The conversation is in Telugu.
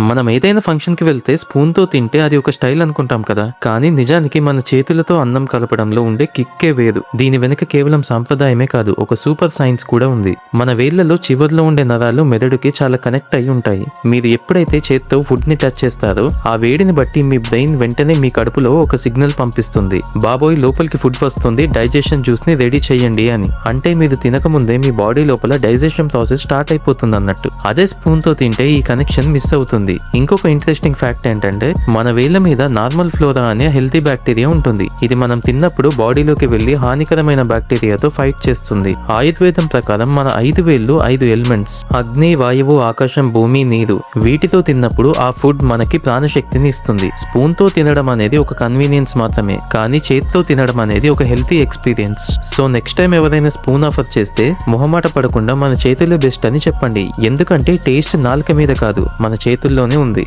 మనం ఏదైనా ఫంక్షన్కి వెళ్తే స్పూన్తో తింటే అది ఒక స్టైల్ అనుకుంటాం కదా, కానీ నిజానికి మన చేతులతో అన్నం కలపడంలో ఉండే కిక్కే వేరు. దీని వెనుక కేవలం సాంప్రదాయమే కాదు, ఒక సూపర్ సైన్స్ కూడా ఉంది. మన వేళ్లలో చివర్లో ఉండే నరాలు మెదడుకి చాలా కనెక్ట్ అయి ఉంటాయి. మీరు ఎప్పుడైతే చేత్తో ఫుడ్ ని టచ్ చేస్తారో ఆ వేడిని బట్టి మీ బ్రెయిన్ వెంటనే మీ కడుపులో ఒక సిగ్నల్ పంపిస్తుంది, బాబోయ్ లోపలికి ఫుడ్ వస్తుంది, డైజెషన్ జ్యూస్ ని రెడీ చేయండి అని. అంటే మీరు తినకముందే మీ బాడీ లోపల డైజెషన్ ప్రాసెస్ స్టార్ట్ అయిపోతుంది అన్నట్టు. అదే స్పూన్ తో తింటే ఈ కనెక్షన్ మిస్ అవుతుంది. ఇంకొక ఇంట్రెస్టింగ్ ఫ్యాక్ట్ ఏంటంటే మన వేళ్ల మీద నార్మల్ ఫ్లోరా అనే హెల్తీ బ్యాక్టీరియా ఉంటుంది. ఇది మనం తిన్నప్పుడు బాడీలోకి వెళ్లి హానికరమైన బ్యాక్టీరియాతో ఫైట్ చేస్తుంది. ఆయుర్వేదం ప్రకారం మన 5 వేళ్లు 5 ఎలిమెంట్స్, అగ్ని, వాయువు, ఆకాశం, భూమి, నీరు. వీటితో తిన్నప్పుడు ఆ ఫుడ్ మనకి ప్రాణశక్తిని ఇస్తుంది. స్పూన్ తో తినడం అనేది ఒక కన్వీనియన్స్ మాత్రమే, కానీ చేత్తో తినడం అనేది ఒక healthy experience. So next time ఎవరైనా స్పూన్ ఆఫర్ చేస్తే మొహమాట పడకుండా మన చేతులు బెస్ట్ అని చెప్పండి. ఎందుకంటే టేస్ట్ నాలుక మీద కాదు, మన చేతుల్లోనే ఉంది.